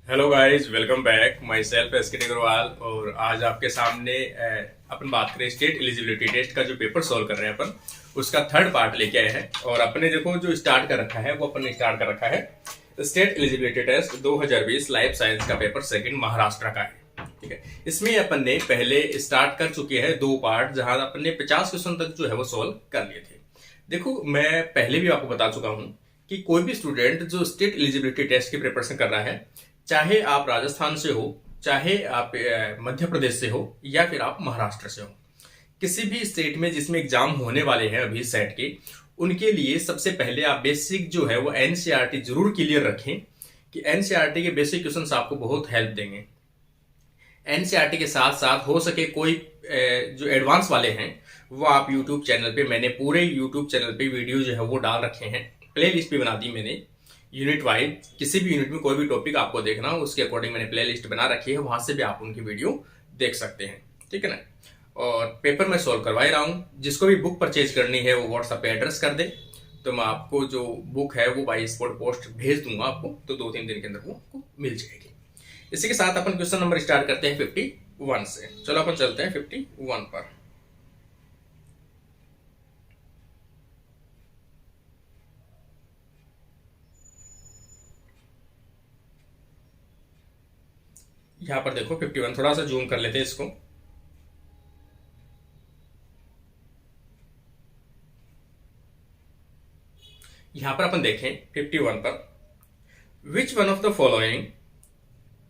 Hello guys, welcome back. Myself S K Agrawal. और आज आपके सामने अपन बात करें स्टेट एलिजिबिलिटी टेस्ट का जो पेपर सॉल्व कर रहे हैं अपन, उसका थर्ड पार्ट लेके आए हैं। और अपने देखो जो स्टार्ट कर रखा है वो अपन ने स्टार्ट कर रखा है state eligibility test 2020 life science का पेपर सेकंड महाराष्ट्र का है। ठीक है, इसमें अपन ने पहले स्टार्ट कर चुके हैं दो पार्ट, जहां अपन ने 50 क्वेश्चन तक जो है वो सॉल्व कर लिए थे। देखो, मैं पहले भी आपको बता चुका हूं कि कोई भी स्टूडेंट जो स्टेट एलिजिबिलिटी टेस्ट की प्रिपरेशन कर रहा है, चाहे आप राजस्थान से हो, चाहे आप मध्य प्रदेश से हो, या फिर आप महाराष्ट्र से हो, किसी भी स्टेट में जिसमें एग्जाम होने वाले हैं अभी सेट के, उनके लिए सबसे पहले आप बेसिक जो है वो एनसीईआरटी जरूर क्लियर रखें कि एनसीईआरटी के बेसिक क्वेश्चंस आपको बहुत हेल्प देंगे। एनसीईआरटी के साथ साथ हो सके कोई जो एडवांस वाले हैं वो आप यूट्यूब चैनल पे, मैंने पूरे यूट्यूब चैनल पे वीडियो जो है वो डाल रखे हैं, प्ले लिस्ट भी बना दी मैंने यूनिट वाइज। किसी भी यूनिट में कोई भी टॉपिक आपको देखना हो उसके अकॉर्डिंग मैंने प्ले लिस्ट बना रखी है, वहां से भी आप उनकी वीडियो देख सकते हैं। ठीक है ना। और पेपर मैं सॉल्व करवा ही रहा हूँ। जिसको भी बुक परचेज करनी है वो व्हाट्सएप पे एड्रेस कर दे, तो मैं आपको जो बुक है वो बाई स्पॉट पोस्ट भेज दूंगा आपको, तो 2-3 दिन के अंदर वो आपको मिल जाएगी। इसी के साथ अपन क्वेश्चन नंबर स्टार्ट करते हैं 51 से। चलो अपन चलते हैं 51 पर। यहां पर देखो 51, थोड़ा सा जूम कर लेते हैं इसको। यहां पर अपन देखें 51 पर, which one of the following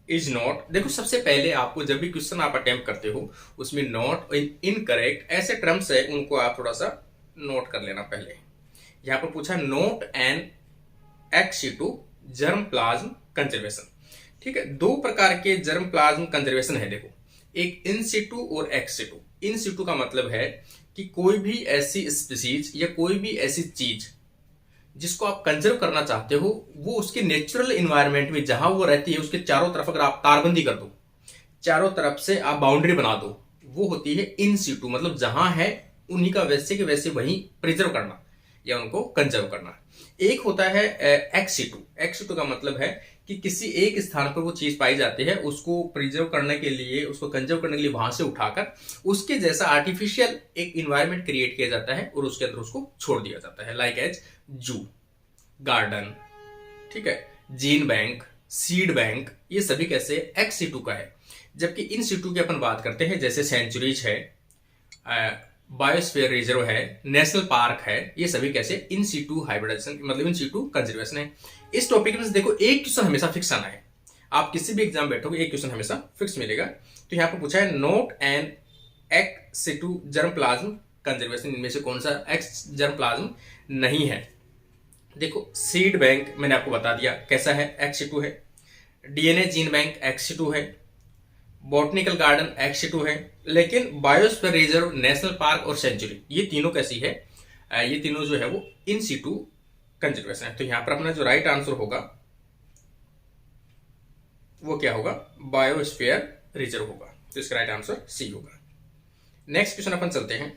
is not. देखो, सबसे पहले आपको जब भी क्वेश्चन आप अटेम्प्ट करते हो उसमें नॉट, इनकरेक्ट ऐसे टर्म्स है, उनको आप थोड़ा सा नोट कर लेना पहले। यहां पर पूछा not an ex situ germplasm conservation. ठीक है, दो प्रकार के जर्म प्लाज्म कंजर्वेशन है। देखो, एक इन सिटू और एक्स सिटू। इन सिटू का मतलब है कि कोई भी ऐसी स्पीसीज या कोई भी ऐसी चीज जिसको आप कंजर्व करना चाहते हो, वो उसके नेचुरल इन्वायरमेंट में जहां वो रहती है उसके चारों तरफ अगर आप तारबंदी कर दो, चारों तरफ से आप बाउंड्री बना दो, वो होती है इन सिटू। मतलब जहां है उन्हीं का वैसे के वैसे वहीं प्रिजर्व करना या उनको कंजर्व करना। एक होता है एक्स सिटू। एक्स सिटू का मतलब है कि किसी एक स्थान पर वो चीज पाई जाती है, उसको प्रिजर्व करने के लिए, उसको कंजर्व करने के लिए वहां से उठाकर उसके जैसा आर्टिफिशियल एक इन्वायरमेंट क्रिएट किया जाता है और उसके अंदर उसको छोड़ दिया जाता है, लाइक एज जू, गार्डन। ठीक है, जीन बैंक, सीड बैंक, ये सभी कैसे एक्स सिटू का है। जबकि इन सिटू की अपन बात करते हैं, जैसे सेंचुरीज है, बायोस्फीयर रिजर्व है, नेशनल पार्क है, ये सभी कैसे इन सीटू हाइब्रिडाइजेशन, मतलब इन सीटू कंजर्वेशन है। इस टॉपिक में देखो एक क्वेश्चन हमेशा फिक्स आना है। आप किसी भी एग्जाम बैठोगे एक क्वेश्चन हमेशा फिक्स मिलेगा। तो यहां पर पूछा है not an ex situ germplasm conservation, इनमें से कौन सा एक्स जर्म प्लाज्म नहीं है। देखो, सीड बैंक मैंने आपको बता दिया कैसा है, एक्स सिटू है। DNA gene bank ex situ है। बॉटनिकल गार्डन एक्स2 है। लेकिन बायोस्फीयर रिजर्व, नेशनल पार्क और सेंचुरी, ये तीनों कैसी है, ये तीनों जो है वो इन सीटू कंजर्वेशन है। तो यहां पर अपना जो राइट आंसर होगा वो क्या होगा, बायोस्फीयर रिजर्व होगा। तो इसका राइट आंसर सी होगा। नेक्स्ट क्वेश्चन अपन चलते हैं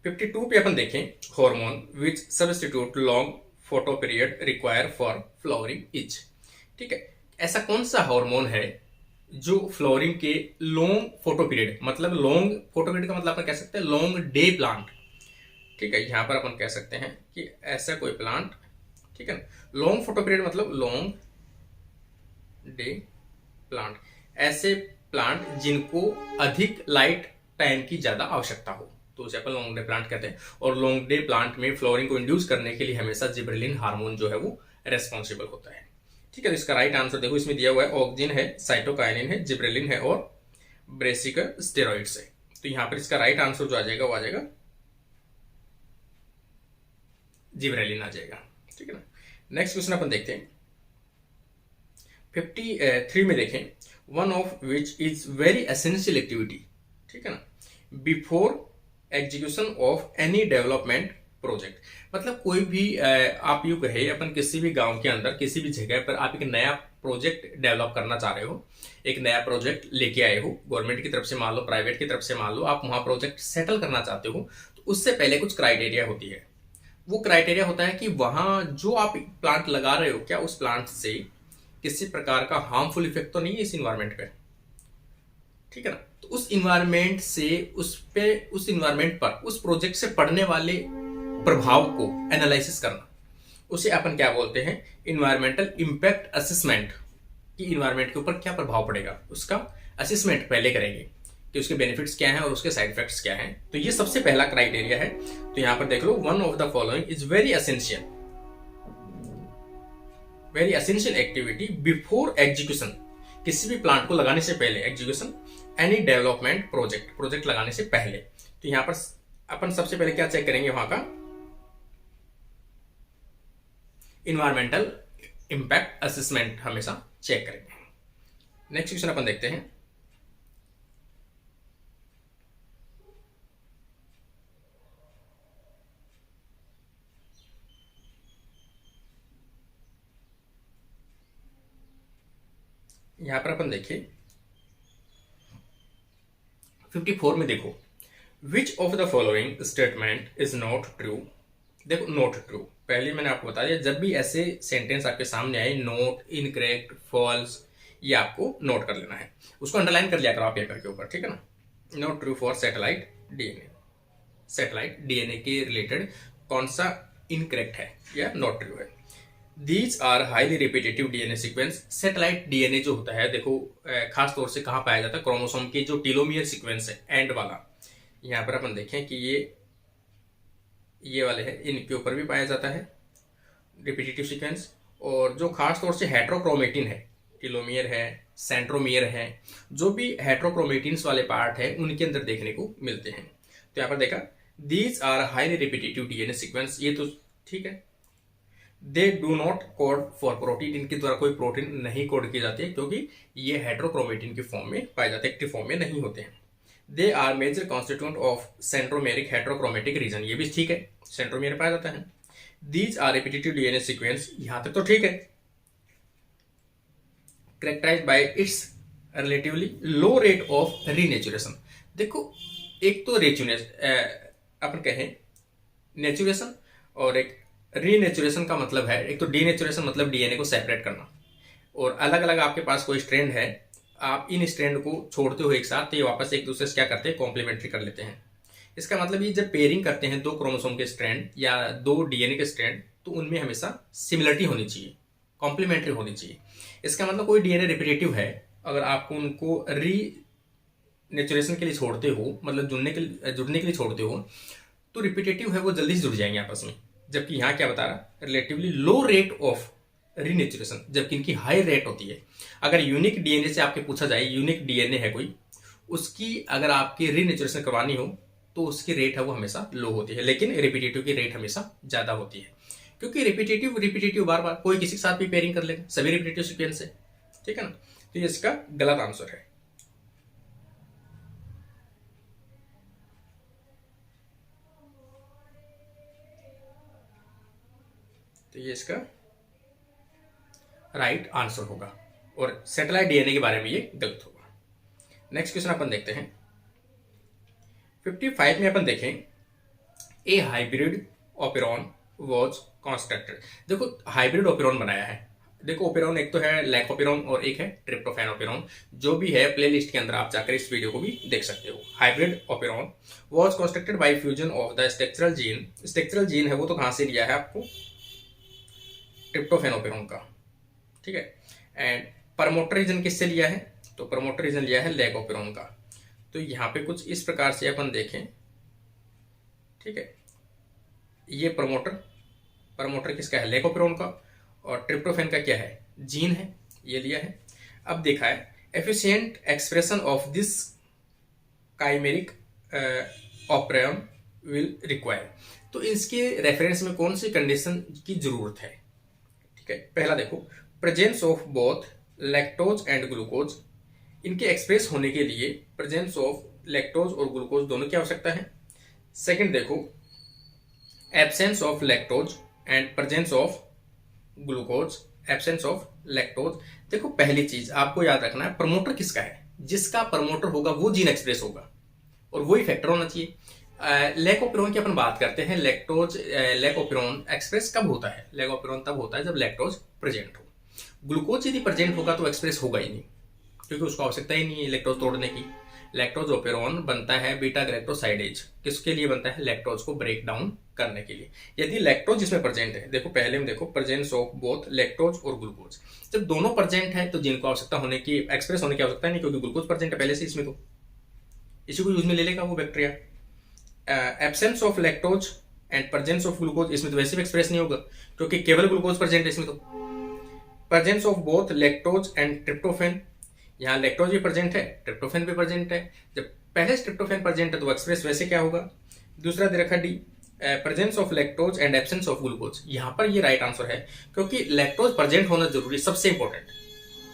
52 पे। अपन देखें hormone which substitute long photo period require for flowering is. ठीक है, ऐसा कौन सा हार्मोन है जो फ्लोरिंग के लॉन्ग फोटो पीरियड, मतलब लॉन्ग फोटो पीरियड का मतलब अपन कह सकते हैं लॉन्ग डे प्लांट। ठीक है, यहां पर अपन कह सकते हैं कि ऐसा कोई प्लांट, ठीक है ना, लॉन्ग फोटो पीरियड मतलब लॉन्ग डे प्लांट, ऐसे प्लांट जिनको अधिक लाइट टाइम की ज्यादा आवश्यकता हो, तो उसे अपन लॉन्ग डे प्लांट कहते हैं। और लॉन्ग डे प्लांट में फ्लोरिंग को इंड्यूस करने के लिए हमेशा जिबरेलिन हार्मोन जो है वो रेस्पॉन्सिबल होता है। ठीक है, तो इसका राइट आंसर देखो इसमें दिया हुआ है, ऑक्सिन है, साइटोकाइनिन है, जिब्रेलिन है और ब्रेसिकर स्टेरॉइड्स है। तो यहां पर इसका राइट आंसर जो आ जाएगा वो आ जाएगा जिब्रेलिन आ जाएगा। ठीक है ना। नेक्स्ट क्वेश्चन अपन देखते हैं 53 में। देखें one of which is very essential activity, ठीक है ना, before execution of any development project. मतलब कोई भी आप यूं कहे, अपन किसी भी गांव के अंदर किसी भी जगह पर आप एक नया प्रोजेक्ट डेवलप करना चाह रहे हो, एक नया प्रोजेक्ट लेके आए हो, गवर्नमेंट की तरफ से मान लो, प्राइवेट की तरफ से मान लो, आप वहां प्रोजेक्ट सेटल करना चाहते हो, तो उससे पहले कुछ क्राइटेरिया होती है। वो क्राइटेरिया होता है कि वहां जो आप प्लांट लगा रहे हो, क्या उस प्लांट से किसी प्रकार का हार्मफुल इफेक्ट तो नहीं है इस इन्वायरमेंट पे, ठीक है ना। तो उस इन्वायरमेंट से उस इन्वायरमेंट पर उस प्रोजेक्ट से पड़ने वाले प्रभाव को एनालिसिस करना, उसे अपन क्या बोलते हैं, इन्वायरमेंटल इम्पैक्ट असेसमेंट। कि इन्वायरमेंट के ऊपर क्या प्रभाव पड़ेगा उसका असेसमेंट पहले करेंगे कि उसके बेनिफिट्स क्या हैं और उसके साइड इफेक्ट्स क्या हैं। तो ये सबसे पहला क्राइटेरिया है। तो यहां पर देख लो, one of the following is very essential activity before execution. किसी भी प्लांट को लगाने से पहले, एग्जीक्यूशन एनी डेवलपमेंट प्रोजेक्ट लगाने से पहले। तो यहां पर अपन सबसे पहले क्या चेक करेंगे, वहां का इन्वायरमेंटल इंपैक्ट असेसमेंट हमेशा चेक करेंगे। नेक्स्ट क्वेश्चन अपन देखते हैं। यहां पर अपन देखिए 54 में देखो, विच of the following statement is not true. देखो नॉट ट्रू, पहले मैंने आपको बता दिया, जब भी ऐसे सेंटेंस आपके सामने आए, नोट, इनकरेक्ट, फॉल्स, ये आपको नोट कर लेना है। उसको अंडरलाइन कर लिया करो आप पेपर के ऊपर, ठीक है ना। Not true for satellite DNA. Satellite DNA के रिलेटेड कौन सा इनकरेक्ट है या नॉट ट्रू है। These are highly repetitive DNA sequence. Satellite DNA जो होता है, देखो खास तौर से कहाँ पाया जाता है, क्रोमोसोम के जो टेलोमियर सीक्वेंस है एंड वाला, यहाँ पर अपन देखें कि ये वाले हैं, इनके ऊपर भी पाया जाता है रिपीटेटिव सीक्वेंस। और जो खास तौर से हेट्रोक्रोमेटिन है, टेलोमियर है, सेंट्रोमियर है, जो भी हेट्रोक्रोमेटिन्स वाले पार्ट है उनके अंदर देखने को मिलते हैं। तो यहाँ पर देखा, these are highly repetitive DNA sequence, ये तो ठीक है। They do not code for protein, इनके द्वारा कोई प्रोटीन नहीं कोड की जाती है क्योंकि ये हेट्रोक्रोमेटिन के फॉर्म में पाए जाते हैं, एक्टिव फॉर्म में नहीं होते हैं। They are major constituent of centromeric heterochromatic region, ये भी ठीक है, सेंट्रोमेयर पाया जाता है। These are repetitive DNA sequence, यहां तक तो ठीक है। Characterized by its relatively low rate of renaturation. देखो एक तो अपन कहें नेचुरेशन, और एक रीनेचुरेशन का मतलब है, एक तो डीनेचुरेशन मतलब डीएनए को सेपरेट करना, और अलग अलग आपके पास कोई स्ट्रैंड है, आप इन स्ट्रैंड को छोड़ते हो एक साथ, तो ये वापस एक दूसरे से क्या करते हैं, कॉम्प्लीमेंट्री कर लेते हैं। इसका मतलब ये जब पेयरिंग करते हैं दो क्रोमोसोम के स्ट्रैंड या दो डीएनए के स्ट्रैंड, तो उनमें हमेशा सिमिलरिटी होनी चाहिए, कॉम्प्लीमेंट्री होनी चाहिए। इसका मतलब कोई डीएनए रिपीटेटिव है, अगर आपको उनको रीनेचुरेशन के लिए छोड़ते हो, मतलब जुड़ने के लिए छोड़ते हो, तो रिपीटेटिव है वो जल्दी से जुड़ जाएंगे आपस में। जबकि यहाँ क्या बता रहा, relatively low rate of renaturation, जबकि इनकी हाई रेट होती है। अगर यूनिक डीएनए से आपके पूछा जाए, यूनिक डीएनए है कोई, उसकी अगर आपकी रीनेचुरेशन करवानी हो तो उसकी रेट है वो हमेशा लो होती है, लेकिन रिपीटेटिव की रेट हमेशा ज्यादा होती है, क्योंकि रिपीटेटिव बार बार कोई किसी के साथ भी पेयरिंग कर लेगा, सभी रिपीटेटिव सीक्वेंस है, ठीक है ना। तो ये इसका गलत आंसर है। तो ये इसका राइट आंसर होगा, और सैटेलाइट डीएनए के बारे में ये गलत होगा। नेक्स्ट क्वेश्चन अपन देखते हैं 55 में। अपन देखें, ए हाइब्रिड ओपेरॉन वॉज कंस्ट्रक्टेड। देखो हाइब्रिड ओपेरॉन बनाया है, देखो ओपेरॉन एक तो है लैक ओपेरॉन और एक है ट्रिप्टोफैन ओपेरॉन, जो भी है प्लेलिस्ट के अंदर आप जाकर इस वीडियो को भी देख सकते हो। Hybrid operon was constructed by fusion of the structural gene. Structural gene है वो तो कहां से लिया है आपको, ट्रिप्टोफैन ओपेरॉन का, ठीक है। एंड प्रमोटर रीजन किससे लिया है, तो प्रमोटर रीजन लिया है लैक ओपेरॉन का। तो यहाँ पे कुछ इस प्रकार से अपन देखें, ठीक है, ये प्रमोटर किसका है, लैक ओपेरॉन का, और ट्रिप्टोफैन का क्या है, जीन है, ये लिया है। अब देखा है efficient expression of this chimeric operon will require. तो इसके रेफरेंस में कौन सी कंडीशन की जरूरत है, ठीक है। पहला देखो, presence of both lactose and glucose, इनके एक्सप्रेस होने के लिए प्रेजेंस ऑफ लैक्टोज और ग्लूकोज दोनों की आवश्यकता है। सेकंड देखो, absence of lactose and presence of glucose, absence of lactose. देखो पहली चीज आपको याद रखना है, प्रमोटर किसका है, जिसका प्रमोटर होगा वो जीन एक्सप्रेस होगा, और वही फैक्टर होना चाहिए। लैक ओपेरॉन की अपन बात करते हैं, लैक ओपेरॉन एक्सप्रेस कब होता है, लैक ओपेरॉन तब होता है जब लैक्टोज प्रेजेंट हो। ग्लूकोज यदि प्रेजेंट होगा तो एक्सप्रेस होगा ही नहीं, क्योंकि उसको आवश्यकता ही नहीं है लैक्टोज तोड़ने की। लैक्टोज ओपेरॉन बनता है बीटा गैलेक्टोसाइडेज, किसके लिए बनता है? लैक्टोज को ब्रेक डाउन करने के लिए। यदि लैक्टोज इसमें प्रेजेंट है, देखो पहले में देखो प्रेजेंस ऑफ बोथ लैक्टोज और ग्लूकोज, जब दोनों प्रेजेंट है तो जिनको आवश्यकता होने की, एक्सप्रेस होने की आवश्यकता नहीं, क्योंकि ग्लूकोज प्रेजेंट है पहले से इसमें, तो इसी को यूज में ले लेगा वो bacteria. Absence of lactose and presence of glucose, इसमें तो वैसे भी एक्सप्रेस नहीं होगा क्योंकि केवल ग्लूकोज प्रेजेंट है इसमें। तो presence of both lactose and tryptophan, यहाँ लैक्टोज भी प्रेजेंट है, ट्रिप्टोफैन भी प्रेजेंट है। जब पहले ट्रिप्टोफैन प्रेजेंट है तो एक्सप्रेस वैसे क्या होगा? दूसरा दे रखा D, presence of lactose and absence of glucose, यहाँ पर ये राइट आंसर है, क्योंकि लैक्टोज प्रेजेंट होना जरूरी, सबसे इंपॉर्टेंट,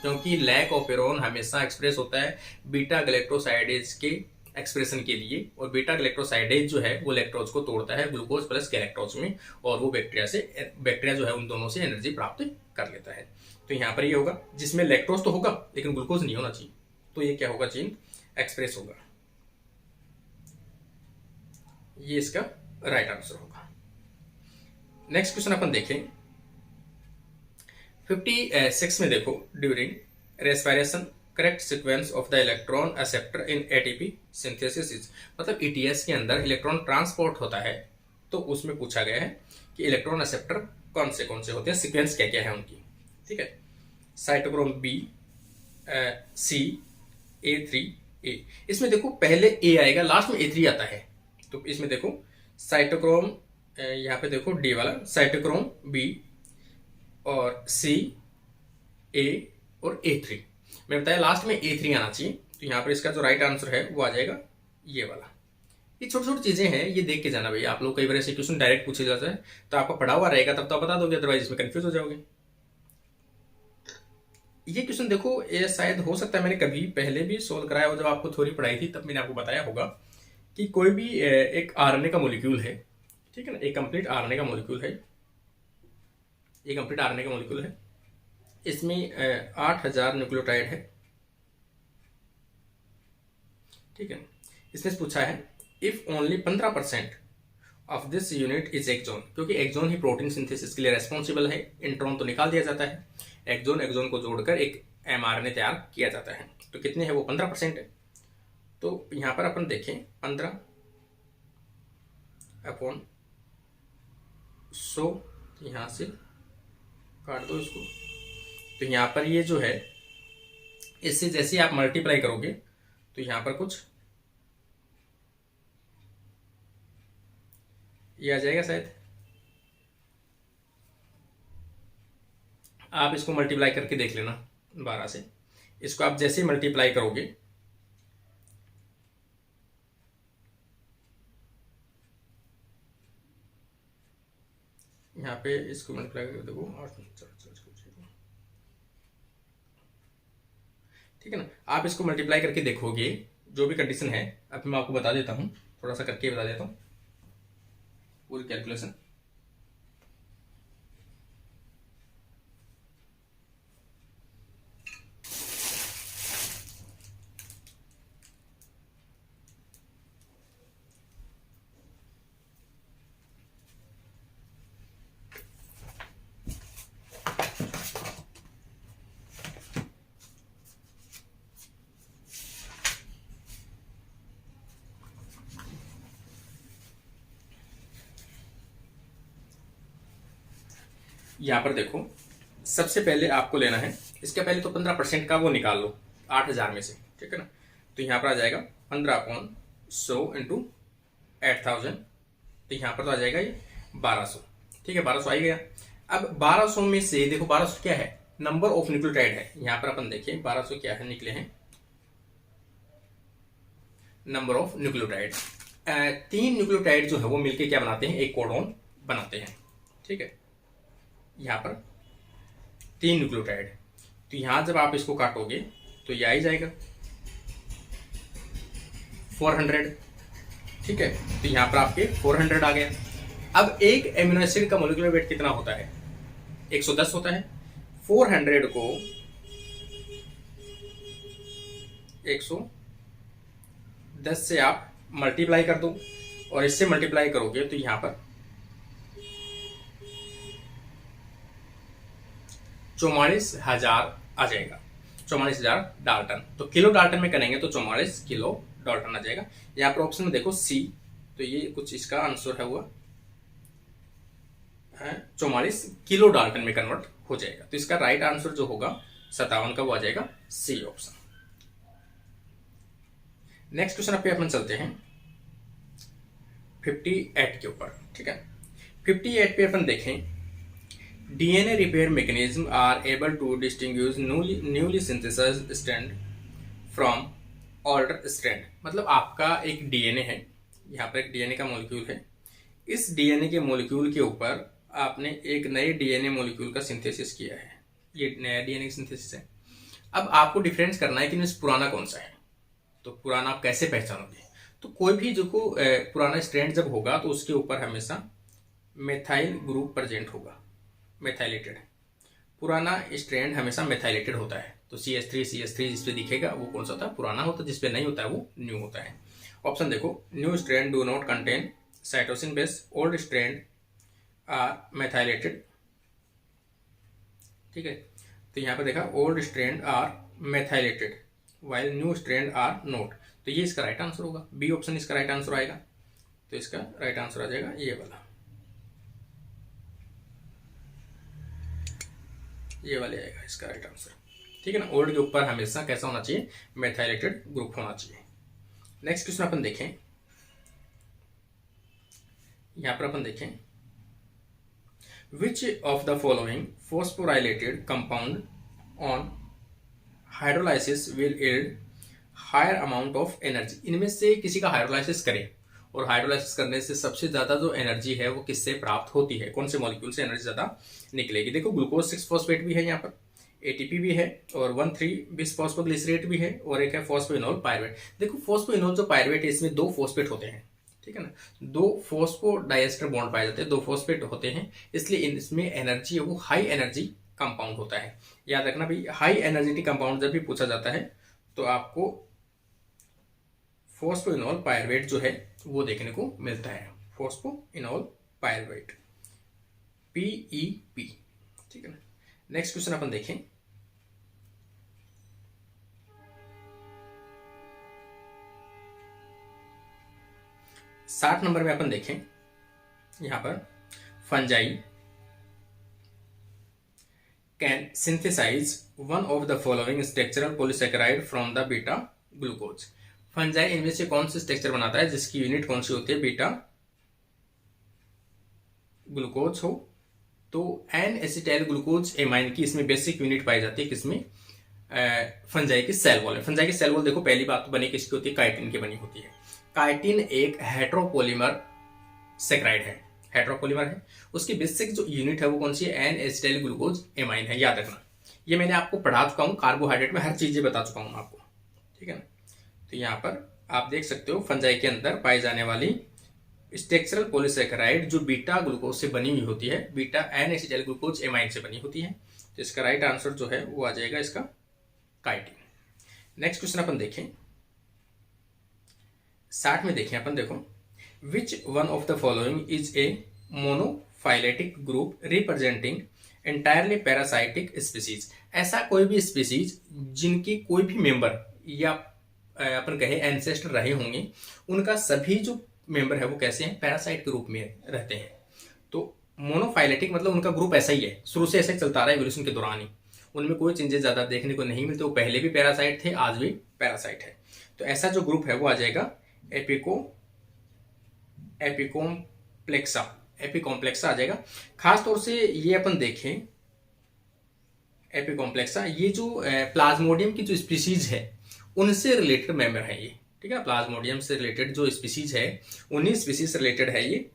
क्योंकि लैक ऑफ एरोन हमेशा एक्सप्रेस होता है बीटा गैलेक्टोसाइडेज के एक्सप्रेशन के लिए, और बीटा गैलेक्टोसाइडेज जो है वो लैक्टोज को तोड़ता है ग्लूकोज प्लस गैलेक्टोज में, और वो बैक्टीरिया जो है उन दोनों से एनर्जी प्राप्त कर लेता है। तो यहाँ पर ये होगा जिसमें लैक्टोज तो होगा लेकिन ग्लूकोज नहीं होना चाहिए, तो ये क्या होगा? चीन एक्सप्रेस होगा, ये इसका राइट आंसर होगा। नेक्स्ट क्वेश्चन अपन देखें 56 में, देखो during respiration correct sequence of the electron acceptor in ATP synthesis is, मतलब ईटीएस के अंदर इलेक्ट्रॉन ट्रांसपोर्ट होता है, तो उसमें पूछा गया है कि इलेक्ट्रॉन एक्सेप्टर कौन से होते हैं, सीक्वेंस क्या क्या है उनकी। ठीक है, cytochrome B, C, A3, A, इसमें देखो पहले A आएगा, लास्ट में A3 आता है, तो इसमें देखो साइटोक्रोम, यहाँ पे देखो डी वाला साइटोक्रोम बी और सी, A और A3, मैं बताया लास्ट में A3 आना चाहिए, तो यहाँ पर इसका जो राइट आंसर है वो आ जाएगा ये वाला। ये छोटी छोटी चीजें हैं, ये देख के जाना भाई, आप लोग कई बार ऐसे क्वेश्चन डायरेक्ट पूछे जाते हैं तो आपका पढ़ा हुआ रहेगा तब तो आप बता दोगे, अदरवाइज इसमें कंफ्यूज हो जाओगे। ये क्वेश्चन देखो, ये शायद हो सकता है मैंने कभी पहले भी सोल्व कराया हो, जब आपको थ्योरी पढ़ाई थी तब मैंने आपको बताया होगा कि कोई भी एक आरएनए का मॉलिक्यूल है, ठीक है ना, एक कंप्लीट आरएनए का मॉलिक्यूल है, एक कंप्लीट आरएनए का मॉलिक्यूल है, इसमें 8000 न्यूक्लियोटाइड है, ठीक है। इसमें पूछा है if only 15% of this unit is exon, क्योंकि एक्सोन ही प्रोटीन सिंथेसिस के लिए रेस्पॉन्सिबल है, इंट्रॉन तो निकाल दिया जाता है, एक्सोन को जोड़कर एक एमआरएनए तैयार किया जाता है, तो कितने हैं वो? 15% है। तो यहां पर अपन देखें 15/100, यहां से काट दो इसको, तो यहां पर ये जो है इससे जैसे आप मल्टीप्लाई करोगे तो यहां पर कुछ ये आ जाएगा शायद, आप इसको मल्टीप्लाई करके देख लेना 12 से, इसको आप जैसे मल्टीप्लाई करोगे यहाँ पे, इसको मल्टीप्लाई करके देखो 8, ठीक है ना, आप इसको मल्टीप्लाई करके देखोगे जो भी कंडीशन है, अभी मैं आपको बता देता हूँ, थोड़ा सा करके बता देता हूँ पूरी कैलकुलेशन। यहाँ पर देखो सबसे पहले आपको लेना है, इसके पहले तो 15% का वो निकाल लो 8000 में से, ठीक है ना, तो यहाँ पर आ जाएगा 15/100 इंटू 8000, तो यहाँ पर तो आ जाएगा ये 1200, ठीक है, 1200 आ ही गया। अब 1200 में से देखो 1200 क्या है? नंबर ऑफ न्यूक्लियोटाइड है, यहाँ पर अपन देखें 1200 क्या है, निकले हैं नंबर ऑफ न्यूक्लियोटाइड, 3 न्यूक्लियोटाइड जो है वो मिलके क्या बनाते हैं? एक कोडॉन बनाते हैं, ठीक है, यहाँ पर 3 न्यूक्लियोटाइड, तो यहां जब आप इसको काटोगे तो ये आ ही जाएगा 400, ठीक है, तो यहां पर आपके 400 आ गया। अब एक एमिनो एसिड का मोलिकुलर वेट कितना होता है? 110 होता है। 400 को 110 से आप मल्टीप्लाई कर दो, और इससे मल्टीप्लाई करोगे तो यहां पर 44,000 आ जाएगा, 44,000 डाल्टन। तो किलो डाल्टन में करेंगे तो 44 किलो डाल्टन आ जाएगा। यहाँ पर ऑप्शन में देखो सी, तो ये कुछ इसका आंसर है हुआ 44 किलो डाल्टन में कन्वर्ट हो जाएगा। तो इसका राइट आंसर जो होगा 57 का वो आ जाएगा सी ऑप्शन। नेक्स्ट क्वेश्चन पे अपन चलते हैं 58 के ऊपर। ठीक है, 58 पे अपन देखें, DNA repair mechanism are able to distinguish newly synthesised strand from older strand. मतलब आपका एक डीएनए है, यहाँ पर एक डीएनए का मॉलिक्यूल है, इस डीएनए के मॉलिक्यूल के ऊपर आपने एक नए डीएनए मॉलिक्यूल का सिंथेसिस किया है, ये नया डीएनए सिंथेसिस है। अब आपको डिफरेंस करना है कि इनमें पुराना कौन सा है। तो पुराना आप कैसे पहचानोगे? तो कोई भी जो को पुराना स्ट्रैंड जब होगा तो उसके ऊपर हमेशा मेथाइल ग्रुप प्रेजेंट होगा, मेथाइलेटेड। पुराना स्ट्रैंड हमेशा मेथाइलेटेड होता है। तो CH3 जिसपे दिखेगा वो कौन सा होता है? पुराना होता है। जिसपे नहीं होता है वो न्यू होता है। ऑप्शन देखो, new strand do not contain cytosine base, old strand are methylated. ठीक है, तो यहाँ पर देखा old strand are methylated while new strand are not. तो ये इसका राइट आंसर होगा, बी ऑप्शन इसका राइट आंसर आएगा। तो इसका राइट आंसर आ जाएगा ये वाला, ये वाले आएगा इसका राइट आंसर। ठीक है ना, ओल्ड के ऊपर हमेशा कैसा होना चाहिए? मेथाइलेटेड ग्रुप होना चाहिए। नेक्स्ट क्वेश्चन अपन देखें, यहां पर अपन देखें, which of the following phosphorylated compound on hydrolysis will yield higher amount of energy. इनमें से किसी का हाइड्रोलाइसिस करें और हाइड्रोलाइसिस करने से सबसे ज्यादा जो एनर्जी है वो किससे प्राप्त होती है? कौन से मॉलिक्यूल से एनर्जी ज्यादा निकलेगी? देखो, ग्लूकोज 6 फॉस्फेट भी है, यहाँ पर एटीपी भी है, और 1,3-बिसफॉस्फोग्लिसरेट भी है, और एक है फॉस्फोइनोल पायरुवेट। देखो, फॉस्फोइनोल जो पायरुवेट है इसमें 2 फॉस्फेट होते हैं। ठीक है ना, 2 फॉस्फोडाइएस्टर बॉन्ड पाए जाते हैं, 2 फॉस्फेट होते हैं, इसलिए इसमें एनर्जी है वो हाई एनर्जी कंपाउंड होता है। याद रखना भाई, हाई एनर्जेटिक कंपाउंड जब भी पूछा जाता है तो आपको फॉस्फोइनोल पायरुवेट जो है वो देखने को मिलता है, फॉस्फोइनोल पायरुवेट, PEP। ठीक है ना, नेक्स्ट क्वेश्चन अपन देखें, साठ नंबर में अपन देखें, यहां पर fungi can synthesise one of the following structural polysaccharide from the beta glucose. Fungi इनमें से कौन सा स्ट्रक्चर बनाता है जिसकी यूनिट कौन सी होती है? बीटा ग्लूकोज हो। तो एन एसिटाइल ग्लूकोज एमाइन की इसमें बेसिक यूनिट पाई जाती है, किसमें? फंजाई की सेल वॉल है। फंजाई की सेल वॉल देखो, पहली बात तो बनी किसकी होती है? काइटिन की बनी होती है। काइटिन एक हेट्रोपोलीमर सेक्राइड है, हेट्रोपोलीमर है। उसकी बेसिक जो यूनिट है वो कौन सी है? एन एसिटाइल ग्लूकोज एमाइन है। याद रखना, ये मैंने आपको पढ़ा चुका हूँ, कार्बोहाइड्रेट में हर चीजें बता चुका हूँ आपको। ठीक है ना, तो यहाँ पर आप देख सकते हो फंजाई के अंदर पाई जाने वाली स्ट्रक्चरल पॉलीसेकेराइड जो बीटा ग्लूकोज से बनी हुई होती है, beta N acetyl glucose amine से बनी होती है। तो इसका राइट आंसर जो है वो आ जाएगा इसका काइटिन। नेक्स्ट क्वेश्चन अपन देखें, 60 में देखें अपन, देखो, which one of the following is a monophyletic group representing entirely parasitic species. ऐसा कोई भी स्पीसीज जिनकी कोई भी मेंबर या अपन कहे एंसेस्टर रहे होंगे, उनका सभी जो मेंबर है वो कैसे हैं? पैरासाइट के रूप में रहते हैं। तो मोनोफाइलेटिक मतलब उनका ग्रुप ऐसा ही है, शुरू से ऐसा ही चलता रहा है एवोल्यूशन के दौरान ही, उनमें कोई चेंजेस ज्यादा देखने को नहीं मिलते। वो पहले भी पैरासाइट थे, आज भी पैरासाइट है। तो ऐसा जो ग्रुप है वो आ जाएगा एपिकॉम्प्लेक्सा आ जाएगा। खास तौर से ये अपन देखें, एपिकॉम्प्लेक्सा ये जो प्लाज्मोडियम की जो स्पीसीज है उनसे रिलेटेड मेंबर है ये। ठीक है, प्लाज्मोडियम से रिलेटेड जो स्पीसीज है उन्हीं स्पीसीज से रिलेटेड है ये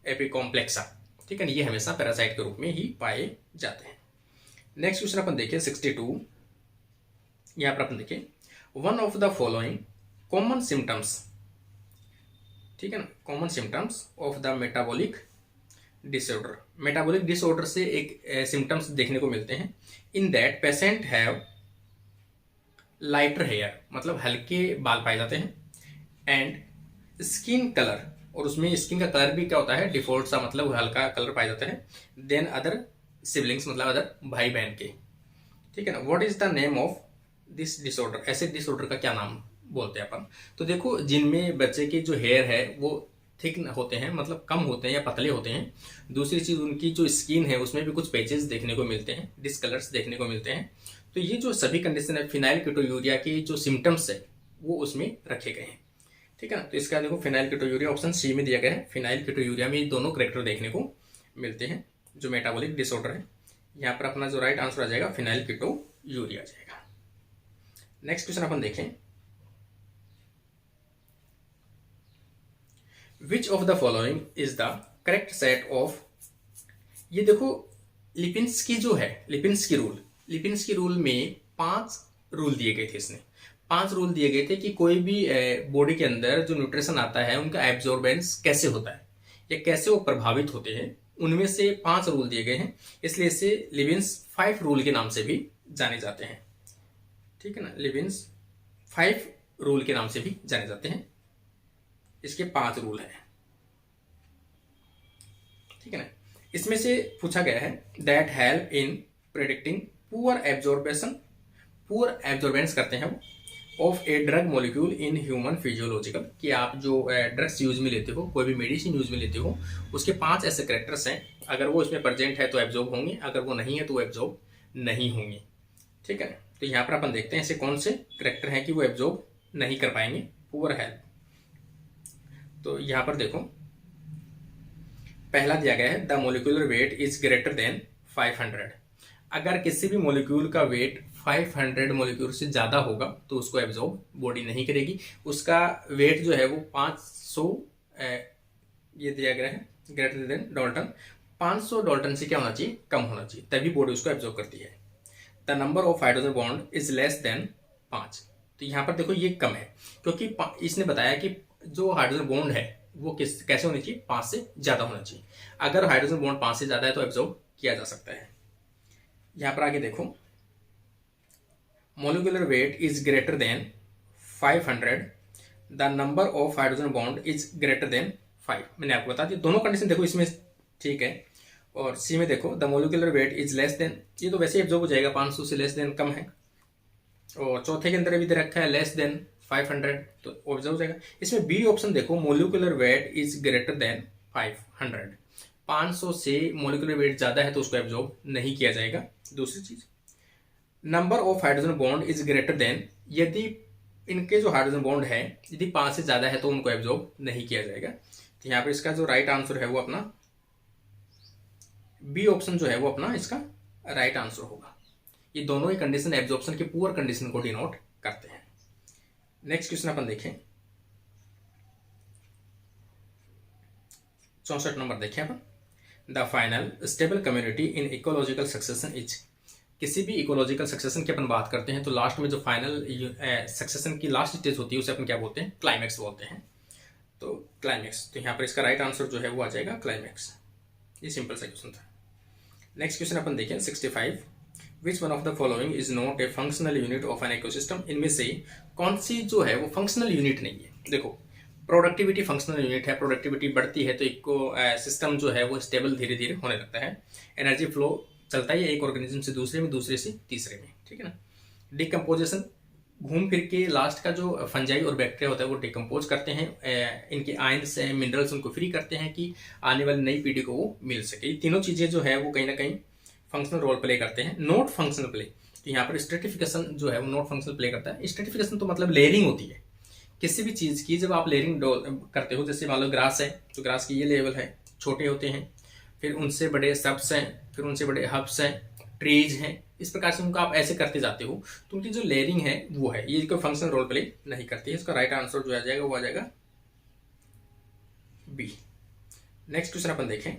एपिकॉम्प्लेक्सा। ठीक है, ये हमेशा पैरासाइट के रूप में ही पाए जाते हैं। नेक्स्ट क्वेश्चन अपन देखें 62, यहां पर अपन देखें, one of the following common symptoms. ठीक है ना, common symptoms of the metabolic disorder. Metabolic disorder से एक सिम्टम्स देखने को मिलते हैं, in that patient have lighter hair, मतलब हल्के बाल पाए जाते हैं, एंड स्किन कलर, और उसमें स्किन का कलर भी क्या होता है? डिफॉल्ट सा, मतलब हल्का कलर पाया जाता है। देन अदर सिबलिंग्स मतलब अदर भाई बहन के, ठीक है ना। What is the name of this disorder, ऐसे डिसऑर्डर का क्या नाम बोलते हैं अपन। तो देखो जिनमें बच्चे के जो हेयर है वो थिक होते हैं, मतलब कम होते हैं या पतले होते हैं। दूसरी चीज उनकी जो स्किन है उसमें भी कुछ पैचेस देखने को मिलते हैं, डिसकलर्स देखने को मिलते हैं। तो ये जो सभी कंडीशन है फिनाइलकीटोयूरिया की जो सिम्टम्स है वो उसमें रखे गए हैं, ठीक है ना। तो इसका देखो फिनाइलकीटोयूरिया ऑप्शन सी में दिया गया है। फिनाइलकीटोयूरिया में ये दोनों करेक्टर देखने को मिलते हैं जो मेटाबॉलिक डिसऑर्डर है। यहाँ पर अपना जो राइट आंसर आ जाएगा फिनाइलकीटोयूरिया आ जाएगा। नेक्स्ट क्वेश्चन अपन देखें, which of the following is the correct set of, ये देखो लिपिंस्की जो है, लिपिंस्की रूल में 5 रूल दिए गए थे। इसने 5 रूल दिए गए थे कि कोई भी बॉडी के अंदर जो न्यूट्रिशन आता है उनका एब्जॉर्बेंस कैसे होता है या कैसे वो प्रभावित होते हैं, उनमें से 5 रूल दिए गए हैं। इसलिए इसे लिविंस 5 रूल के नाम से भी जाने जाते हैं, ठीक है ना। लिविंस 5 रूल के नाम से भी जाने जाते हैं। इसके 5 रूल हैं, ठीक है ना। इसमें से पूछा गया है that help in predicting poor absorbance करते हैं वो of a drug molecule in human physiological, कि आप जो ड्रग्स यूज में लेते हो, कोई भी मेडिसिन यूज में लेते हो, उसके 5 ऐसे करेक्टर्स हैं। अगर वो इसमें प्रेजेंट है तो एब्जॉर्ब होंगे, अगर वो नहीं है तो वो एब्जॉर्ब नहीं होंगे, ठीक है ना। तो यहाँ पर अपन देखते हैं ऐसे कौन से करेक्टर हैं कि वो एब्जॉर्ब नहीं कर पाएंगे पुअर हेल्प। तो यहाँ पर देखो पहला दिया गया है the molecular weight is greater than 500। अगर किसी भी मोलिक्यूल का वेट 500 मोलिक्यूल से ज़्यादा होगा तो उसको एब्जॉर्ब बॉडी नहीं करेगी। उसका वेट जो है वो 500 ये दिया गया है ग्रेटर देन डाल्टन, 500 डाल्टन से क्या होना चाहिए, कम होना चाहिए, तभी बॉडी उसको एब्जॉर्ब करती है। The number of hydrogen bond is less than 5। तो यहाँ पर देखो ये कम है क्योंकि इसने बताया कि जो हाइड्रोजन बॉन्ड है वो कैसे होनी चाहिए, 5 से ज़्यादा होना चाहिए। अगर हाइड्रोजन बॉन्ड 5 से ज़्यादा है तो एब्जॉर्ब किया जा सकता है। यहाँ पर आगे देखो molecular weight is greater than 500, the number of hydrogen bond is greater than 5। मैंने आपको बता दिया दोनों कंडीशन देखो इसमें ठीक है। और सी में देखो the molecular weight is less than, ये तो वैसे ही एब्जॉर्ब हो जाएगा, 500 से लेस देन कम है। और चौथे के अंदर भी दे रखा है लेस देन 500, तो ऑब्जर्व हो जाएगा। इसमें बी ऑप्शन देखो molecular weight is greater than 500, 500 से मोलिकुलर वेट ज्यादा है तो उसको एब्जॉर्ब नहीं किया जाएगा। दूसरी चीज number of hydrogen bond is greater than, यदि इनके जो हाइड्रोजन बॉन्ड है यदि 5 से ज्यादा है तो उनको एब्जॉर्ब नहीं किया जाएगा। तो यहाँ पर इसका जो राइट आंसर है वो अपना बी ऑप्शन जो है वो अपना इसका राइट आंसर होगा। ये दोनों ही कंडीशन एब्जॉर्प्शन की पुअर कंडीशन को डिनोट करते हैं। नेक्स्ट क्वेश्चन अपन देखें 64 नंबर देखें अपन, the final stable community in ecological succession is. किसी भी इकोलॉजिकल सक्सेशन की अपन बात करते हैं तो लास्ट में जो फाइनल सक्सेशन की लास्ट स्टेज होती है उसे अपन क्या बोलते हैं, क्लाइमैक्स बोलते हैं। तो क्लाइमैक्स, तो यहाँ पर इसका राइट आंसर जो है वो आ जाएगा क्लाइमैक्स। ये सिंपल सा क्वेश्चन था। नेक्स्ट क्वेश्चन अपन देखें 65, which one of the following is not a functional unit of an ecosystem. इनमें से कौन सी जो है वो फंक्शनल यूनिट नहीं है। देखो प्रोडक्टिविटी फंक्शनल यूनिट है, प्रोडक्टिविटी बढ़ती है तो इको सिस्टम जो है वो स्टेबल धीरे धीरे होने लगता है। एनर्जी फ्लो चलता है एक ऑर्गेनिज्म से दूसरे में, दूसरे से तीसरे में, ठीक है ना। डिकम्पोजिशन घूम फिर के लास्ट का जो फंजाई और बैक्टीरिया होता है वो डिकम्पोज करते हैं, इनके आयंस हैं मिनरल्स उनको फ्री करते हैं कि आने वाली नई पीढ़ी को वो मिल सके। ये तीनों चीज़ें जो है वो कहीं ना कहीं फंक्शनल रोल प्ले करते हैं, नॉट फंक्शनल प्ले। तो यहाँ पर स्ट्रेटिफिकेशन जो है वो नॉट फंक्शनल प्ले करता है। स्ट्रेटिफिकेशन तो मतलब लेयरिंग होती है किसी भी चीज़ की, जब आप लेयरिंग करते हो, जैसे मान लो ग्रास है तो ग्रास की ये लेवल है, छोटे होते हैं, फिर उनसे बड़े सब्स हैं, फिर उनसे बड़े हब्स हैं, ट्रीज हैं, इस प्रकार से उनको आप ऐसे करते जाते हो तो उनकी जो लेयरिंग है वो है, ये कोई फंक्शनल रोल प्ले नहीं करती है। इसका राइट आंसर जो आ जाएगा वो आ जाएगा बी। नेक्स्ट क्वेश्चन अपन देखें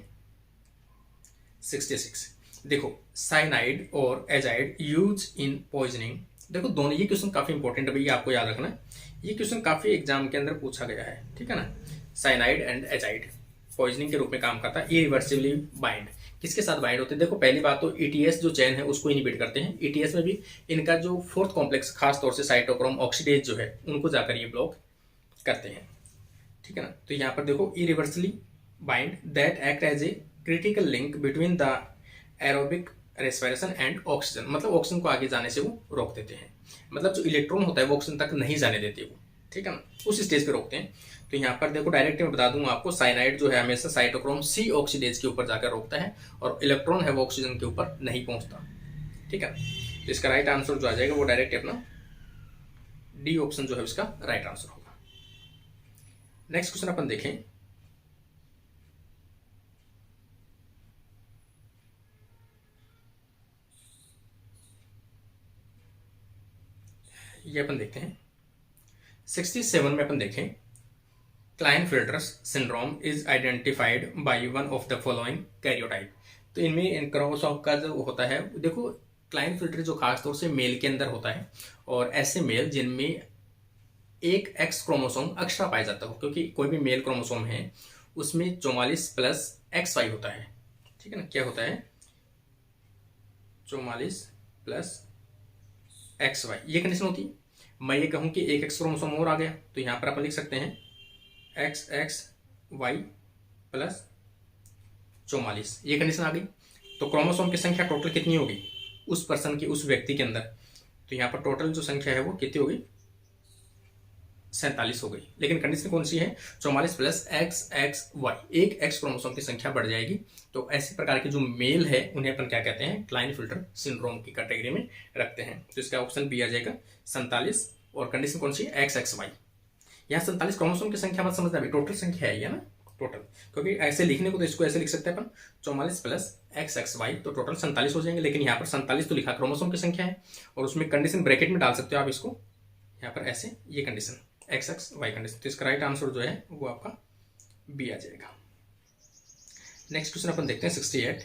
66, देखो साइनाइड और एजाइड यूज इन पॉइजनिंग। देखो दोनों ये क्वेश्चन काफी इंपॉर्टेंट है भैया, आपको याद रखना है। ये क्वेश्चन काफी एग्जाम के अंदर पूछा गया है, ठीक है ना। साइनाइड एंड एजाइड पॉइजनिंग के रूप में काम करता है, इरिवर्सिबली बाइंड। किसके साथ बाइंड होते हैं, देखो पहली बात तो ईटीएस जो चेन है उसको इनहिबिट करते हैं। ईटीएस में भी इनका जो 4th कॉम्प्लेक्स खास तौर से साइटोक्रोम ऑक्सीडेज जो है उनको जाकर ये ब्लॉक करते हैं, ठीक है ना। तो यहाँ पर देखो irreversibly bind that act as a critical link between the aerobic respiration and oxygen, मतलब ऑक्सीजन को आगे जाने से वो रोक देते हैं, मतलब जो इलेक्ट्रॉन होता है वो ऑक्सीजन तक नहीं जाने देते वो, ठीक है ना, उस स्टेज पे रोकते हैं। तो यहाँ पर देखो डायरेक्ट मैं बता दूंगा आपको, साइनाइड जो है हमेशा साइटोक्रोम सी ऑक्सीडेज के ऊपर जाकर रोकता है और इलेक्ट्रॉन है वो ऑक्सीजन के ऊपर नहीं पहुंचता, ठीक है। तो इसका राइट आंसर जो आ जाएगा वो डायरेक्ट अपना डी ऑप्शन जो है उसका राइट आंसर होगा। नेक्स्ट क्वेश्चन अपन देखें, ये अपन देखते हैं 67 में अपन देखें, Klinefelter's syndrome is identified by one of the following karyotype. तो इनमें क्रोमोसोम का जो होता है, देखो क्लाइनफिल्टर जो खासतौर से मेल के अंदर होता है, और ऐसे मेल जिनमें एक एक्स क्रोमोसोम एक्स्ट्रा पाया जाता हो, क्योंकि कोई भी मेल क्रोमोसोम है उसमें 44 प्लस XY होता है, ठीक है ना, क्या होता है 44 प्लस XY, ये कंडीशन होती है। मैं ये कहूं कि एक एक्स क्रोमोसोम और आ गया, तो यहां पर अपन लिख सकते हैं XXY प्लस 44, ये कंडीशन आ गई। तो क्रोमोसोम की संख्या टोटल कितनी होगी उस पर्सन की, उस व्यक्ति के अंदर, तो यहाँ पर टोटल जो संख्या है वो कितनी होगी 47 हो गई। लेकिन कंडीशन कौन सी है 44 प्लस XXY, एक एक्स क्रोमोसोम की संख्या बढ़ जाएगी। तो ऐसे प्रकार के जो मेल है उन्हें अपन क्या कहते हैं, क्लाइनफिल्टर सिंड्रोम की कैटेगरी में रखते हैं। तो इसका ऑप्शन बी आ जाएगा 47, और कंडीशन कौन सी है XXY। यहाँ 47 क्रोमोसोम की संख्या मत समझना, अभी टोटल संख्या है ये ना, टोटल, क्योंकि ऐसे लिखने को तो इसको ऐसे लिख सकते हैं अपन 44 प्लस XXY, तो टोटल 47 हो जाएंगे। लेकिन यहाँ पर 47 तो लिखा क्रोमोसोम की संख्या है, और उसमें कंडीशन ब्रैकेट में डाल सकते हो आप इसको, यहाँ पर ऐसे ये कंडीशन XXY कंडीशन। तो इसका राइट आंसर जो है वो आपका बी आ जाएगा। नेक्स्ट क्वेश्चन अपन देखते हैं 68,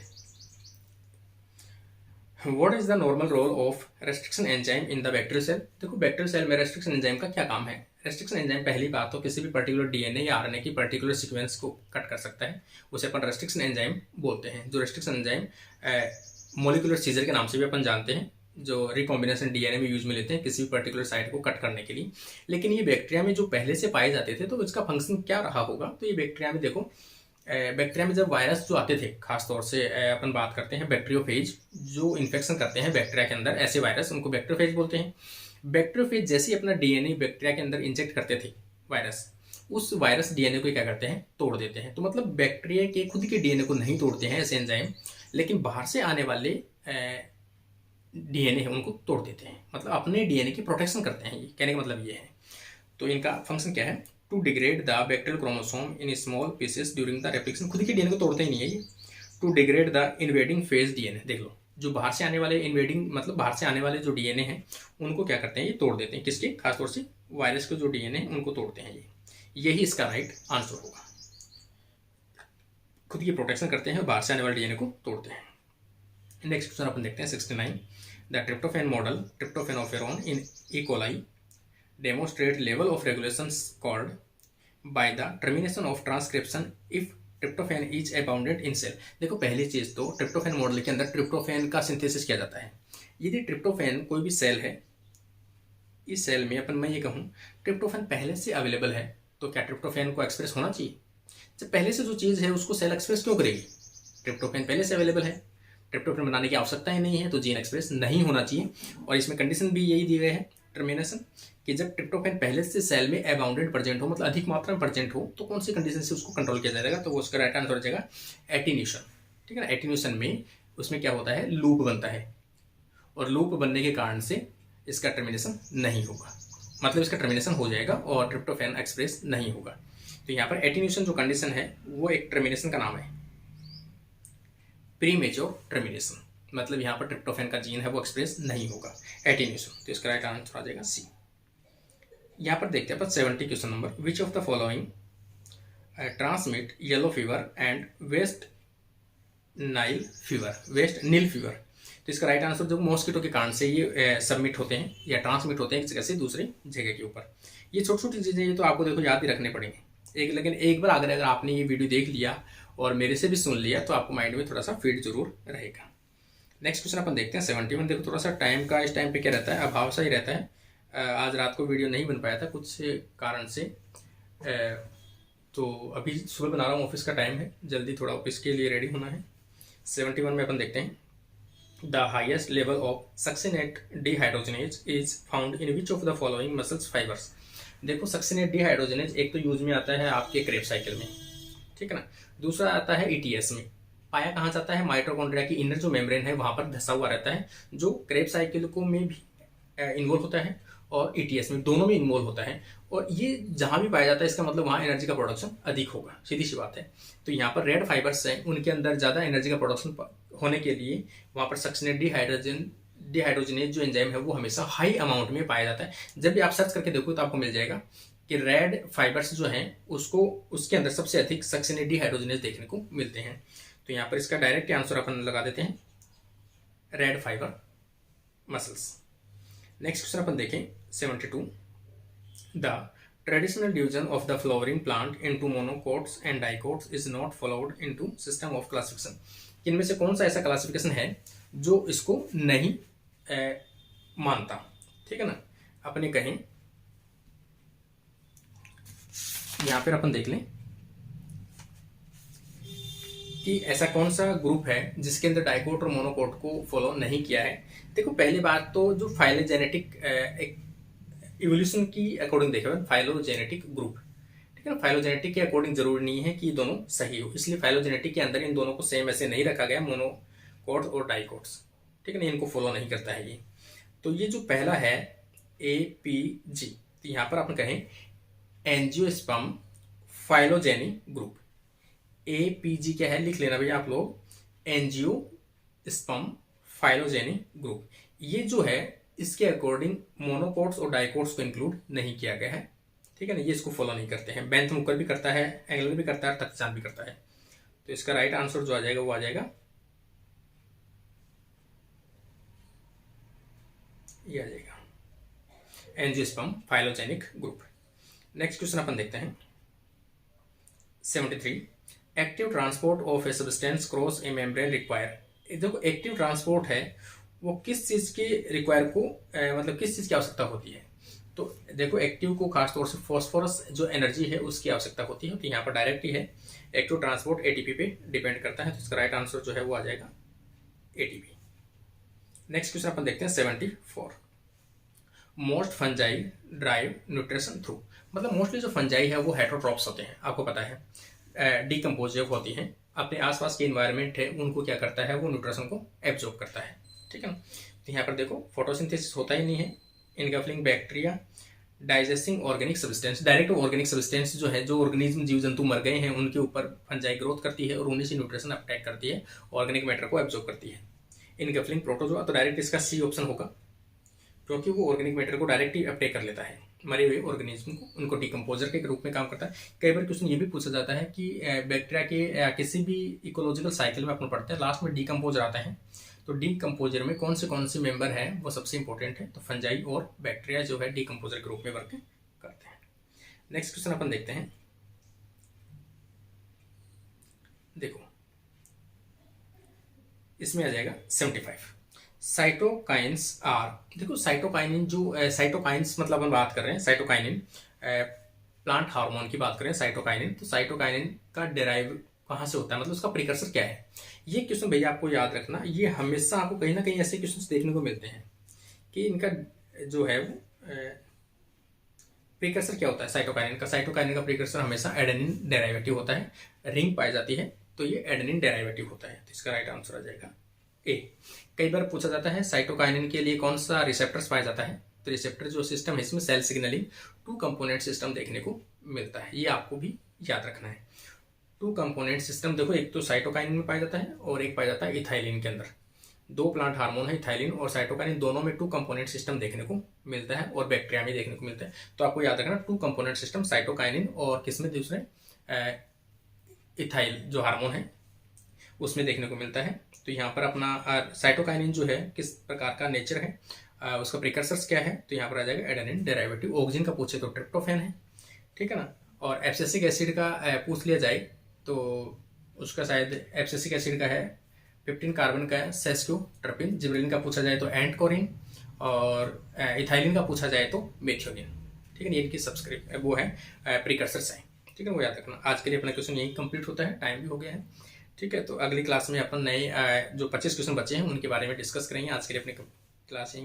what is the normal role of restriction enzyme in the bacterial cell. देखो बैक्टीरियल सेल में रेस्ट्रिक्शन एंजाइम का क्या काम है। रेस्ट्रिक्शन एंजाइम पहली बात तो किसी भी पर्टिकुलर डीएनए या आरएनए की पर्टिकुलर सीक्वेंस को कट कर सकता है, उसे अपन रेस्ट्रिक्शन एंजाइम बोलते हैं। जो रेस्ट्रिक्शन एंजाइम मोलिकुलर सीजर के नाम से भी अपन जानते हैं, जो रिकॉम्बिनेशन डीएनए में यूज में लेते हैं किसी भी पर्टिकुलर साइट को कट करने के लिए। लेकिन ये बैक्टीरिया में जो पहले से पाए जाते थे, तो इसका फंक्शन क्या रहा होगा। तो ये बैक्टीरिया में देखो, बैक्टीरिया में जब वायरस जो आते थे, खासतौर से अपन बात करते हैं बैक्टीरियोफेज, जो इन्फेक्शन करते हैं बैक्टीरिया के अंदर, ऐसे वायरस उनको बैक्टीरियोफेज बोलते हैं। बैक्टीरियोफेज जैसे ही अपना डीएनए बैक्टीरिया के अंदर इंजेक्ट करते थे वायरस, उस वायरस डीएनए को क्या करते हैं, तोड़ देते हैं। तो मतलब बैक्टीरिया के खुद के डीएनए को नहीं तोड़ते हैं ऐसे एंजाइम, लेकिन बाहर से आने वाले डीएनए है उनको तोड़ देते हैं, मतलब अपने डीएनए की प्रोटेक्शन करते हैं। ये कहने का मतलब ये है। तो इनका फंक्शन क्या है, to degrade the bacterial chromosome in small pieces during the replication. खुद के डीएनए को तोड़ते ही नहीं है ये। To degrade the invading phage DNA, देख लो, जो बाहर से आने वाले इन्वेडिंग मतलब बाहर से आने वाले जो डीएनए हैं उनको क्या करते हैं, ये तोड़ देते हैं। किसके, खासतौर से वायरस के जो डीएनए है उनको तोड़ते हैं ये। यही इसका राइट आंसर होगा। खुद की प्रोटेक्शन करते हैं, बाहर से आने वाले डीएनए को तोड़ते हैं। नेक्स्ट क्वेश्चन अपन देखते हैं 69, the tryptophan model tryptophan operon in E coli demonstrate level of regulations called by the termination of transcription if tryptophan is abundant in cell। देखो पहली चीज तो ट्रिप्टोफैन मॉडल के अंदर ट्रिप्टोफैन का सिंथेसिस किया जाता है। यदि ट्रिप्टोफैन कोई भी सेल है, इस सेल में अपन मैं ये कहूँ ट्रिप्टोफैन पहले से अवेलेबल है, तो क्या ट्रिप्टोफैन को एक्सप्रेस होना चाहिए। जब पहले से जो चीज़ है उसको सेल एक्सप्रेस क्यों करेगी, ट्रिप्टोफैन पहले से अवेलेबल है, ट्रिप्टोफैन बनाने की आवश्यकता ही नहीं है, तो जीन एक्सप्रेस नहीं होना चाहिए। और इसमें कंडीशन भी यही दी गई है टर्मिनेशन, कि जब ट्रिप्टोफैन पहले से सेल में अबाउंडेड प्रेजेंट हो, मतलब अधिक मात्रा में प्रेजेंट हो, तो कौन सी कंडीशन से उसको कंट्रोल किया जाएगा, तो वो उसका राइट आंसर हो जाएगा एटीन्यूशन। ठीक है ना, एटीन्यूशन में उसमें क्या होता है, लूप बनता है, और लूप बनने के कारण से इसका टर्मिनेशन नहीं होगा, मतलब इसका टर्मिनेशन हो जाएगा और ट्रिप्टोफैन एक्सप्रेस नहीं होगा। तो यहाँ पर एटीन्यूशन जो कंडीशन है वो एक टर्मिनेशन का नाम है, प्रीमेच्योर टर्मिनेशन, मतलब यहाँ पर ट्रिप्टोफैन का जीन है वो एक्सप्रेस नहीं होगा, एटीन्यूशन। तो इसका राइट आंसर आ जाएगा सी। यहाँ पर देखते हैं अपन 70 question number, which of the following transmit yellow fever and waste nil fever. तो इसका राइट आंसर जो मॉस्किटो के कारण से ये सबमिट होते हैं या ट्रांसमिट होते हैं एक जगह से दूसरी जगह के ऊपर। ये छोटी छोटी चीज़ें ये तो आपको देखो याद ही रखने पड़ेंगे लेकिन एक बार अगर आपने ये वीडियो देख लिया और मेरे से भी सुन लिया तो आपको माइंड में थोड़ा सा फिट जरूर रहेगा। नेक्स्ट क्वेश्चन अपन देखते हैं 71। देखो थोड़ा सा टाइम का इस टाइम पे क्या रहता है, अभाव सा ही रहता है। आज रात को वीडियो नहीं बन पाया था कुछ कारण से, तो अभी सुबह बना रहा हूँ, ऑफिस का टाइम है, जल्दी थोड़ा ऑफिस के लिए रेडी होना है। 71 में अपन देखते हैं the highest level of succinate dehydrogenase is found in which of the following muscles fibres. देखो सक्सिनेट डिहाइड्रोजनेज एक तो यूज में आता है आपके क्रेब्स साइकिल में, ठीक है ना। दूसरा आता है ईटीएस में। पाया कहाँ जाता है, माइटोकॉन्ड्रिया की इनर जो मेम्ब्रेन है वहां पर धसा हुआ रहता है, जो क्रेब्स साइकिल को में भी इन्वॉल्व होता है और ईटीएस में, दोनों में इन्वॉल्व होता है। और ये जहां भी पाया जाता है इसका मतलब वहां एनर्जी का प्रोडक्शन अधिक होगा, सीधी सी बात है। तो यहाँ पर रेड फाइबर्स हैं, उनके अंदर ज्यादा एनर्जी का प्रोडक्शन होने के लिए वहां पर सक्सिनेट डिहाइड्रोजनेज जो एंजाइम है वो हमेशा हाई अमाउंट में पाया जाता है। जब भी आप सर्च करके देखो तो आपको मिल जाएगा कि रेड फाइबर्स जो हैं उसको उसके अंदर सबसे अधिक सक्सिनेट डिहाइड्रोजनेज देखने को मिलते हैं। तो यहाँ पर इसका डायरेक्ट आंसर अपन लगा देते हैं red fiber muscles. Next question अपन देखें 72। The traditional division of the flowering plant into monocots and dicots is not followed into system of classification. इनमें से कौन सा ऐसा क्लासिफिकेशन है जो इसको नहीं मानता, ठीक है ना। अपने कहें यहां पर अपन देख लें कि ऐसा कौन सा ग्रुप है जिसके अंदर डाइकोट और मोनोकोट को फॉलो नहीं किया है। देखो पहली बात तो जो फाइलोजेनेटिक इवोल्यूशन की अकॉर्डिंग देखा है, फाइलोजेनेटिक ग्रुप, ठीक है ना। फाइलोजेनेटिक के अकॉर्डिंग जरूरी नहीं है कि दोनों सही हो, इसलिए फाइलोजेनेटिक के अंदर इन दोनों को सेम ऐसे नहीं रखा गया, मोनोकोट्स और डाइकोट्स, ठीक है ना। इनको फॉलो नहीं करता है ये। तो ये जो पहला है APG, तो यहाँ पर अपन कहें एंजियोस्पर्म फाइलोजेनिक ग्रुप। APG क्या है लिख लेना भैया आप लोग, एंजियोस्पर्म फाइलोजेनिक ग्रुप। ये जो है इसके अकॉर्डिंग मोनोकोट्स और डाइकोट्स को इंक्लूड नहीं किया गया है, ठीक है ना। ये इसको फॉलो नहीं करते हैं। बेंथ मुकर भी करता है, एंगलर भी करता है, तख्तचान भी करता है। तो इसका राइट आंसर जो आ जाएगा वो आ जाएगा ये आ जाएगा angiosperm phylogenetic group. Next question अपन देखते हैं 73। Active transport of a substance cross a membrane require. देखो एक्टिव ट्रांसपोर्ट है वो किस चीज की रिक्वायर को मतलब किस चीज की आवश्यकता होती है। तो देखो एक्टिव को खासतौर से फॉस्फोरस जो एनर्जी है उसकी आवश्यकता होती है। तो यहाँ पर डायरेक्ट ही है एक्टिव ट्रांसपोर्ट एटीपी पे डिपेंड करता है। तो इसका राइट आंसर जो है वो आ जाएगा एटीपी। नेक्स्ट क्वेश्चन अपन देखते हैं 74। Most fungi drive nutrition through. मतलब मोस्टली जो फंजाई है वो हेटरोट्रॉप्स होते हैं, आपको पता है, डीकम्पोज होती हैं, अपने आसपास के इन्वायरमेंट है उनको क्या करता है वो न्यूट्रिशन को एब्जॉर्ब करता है, ठीक है ना। तो यहाँ पर देखो फोटोसिंथेसिस होता ही नहीं है, engulfing bacteria, digesting organic substance. Direct organic substance जो है, जो ऑर्गेनिज्म जीव जंतु मर गए हैं उनके ऊपर फंजाई ग्रोथ करती है और उन्हीं से न्यूट्रिशन अटैक करती है, ऑर्गेनिक मैटर को एब्जॉर्ब करती है। इनगल्फिंग प्रोटोजोआ, तो डायरेक्ट इसका सी ऑप्शन होगा क्योंकि वो ऑर्गेनिक मैटर को डायरेक्ट ही अटैक कर लेता है, मरे हुए ऑर्गेनिज्म को, उनको डिकम्पोजर के रूप में काम करता है। कई बार क्वेश्चन ये भी पूछा जाता है कि बैक्टीरिया के किसी भी इकोलॉजिकल साइकिल में अपन पढ़ते हैं लास्ट में डीकम्पोजर आता है, तो डीकम्पोजर में कौन से मेंबर हैं वो सबसे इंपॉर्टेंट है। तो फंजाई और बैक्टीरिया जो है डीकम्पोजर के रूप में वर्क करते हैं। नेक्स्ट क्वेश्चन अपन देखते हैं, देखो इसमें आ जाएगा 75। Cytokines are. देखो साइटोकाइनिन जो साइटोकाइंस मतलब हम बात कर रहे हैं साइटोकाइनिन प्लांट हार्मोन की बात करें साइटोकाइनिन, तो साइटोकाइनिन का डेराइव कहाँ से होता है, मतलब उसका प्रिकर्सर क्या है। ये क्वेश्चन भैया आपको याद रखना, ये हमेशा आपको कहीं ना कहीं ऐसे क्वेश्चन देखने को मिलते हैं कि इनका जो है वो प्रिकर्सर क्या होता है साइटोकाइनिन का। साइटोकाइनिन का प्रिकर्सर हमेशा एडेनिन डेराइवेटिव होता है, रिंग पाई जाती है तो ये एडेनिन डेराइवेटिव होता है। तो इसका राइट आंसर आ जाएगा ए। कई बार पूछा जाता है साइटोकाइनिन के लिए कौन सा रिसेप्टर्स पाया जाता है, तो रिसेप्टर जो सिस्टम है इसमें सेल सिग्नलिंग 2 कंपोनेंट सिस्टम देखने को मिलता है, ये आपको भी याद रखना है। 2 कंपोनेंट सिस्टम देखो, एक तो साइटोकाइनिन में पाया जाता है और एक पाया जाता है इथाइलिन के अंदर। 2 प्लांट हार्मोन है, इथाइलिन और साइटोकाइनिन, दोनों में 2 कंपोनेंट सिस्टम देखने को मिलता है और बैक्टीरिया में देखने को मिलता है। तो आपको याद रखना 2 कंपोनेंट सिस्टम साइटोकाइनिन और किसमें दूसरे इथाइल जो हार्मोन है उसमें देखने को मिलता है। तो यहाँ पर अपना साइटोकाइनिन जो है किस प्रकार का नेचर है, उसका प्रिकर्सर्स क्या है, तो यहाँ पर आ जाएगा एडेनिन डेरिवेटिव। ऑक्सीजन का पूछे तो ट्रिप्टोफैन है, ठीक है ना। और एब्सिसिक एसिड का पूछ लिया जाए तो उसका शायद एब्सिसिक एसिड का है 15 कार्बन का है सेस्क्यूट्रपिन। जिब्रेलिन का पूछा जाए तो एंटकोरिन और इथाइलिन का पूछा जाए तो मेथियोनिन, ठीक है। ये इनकी सब्सक्रिप्ट वो है प्रिकर्सर्स हैं, ठीक है, वो याद रखना। आज के लिए अपना क्वेश्चन यही कंप्लीट होता है, टाइम भी हो गया है। ठीक है, तो अगली क्लास में अपन नए जो 25 क्वेश्चन बचे हैं उनके बारे में डिस्कस करेंगे। आज के लिए अपनी क्लास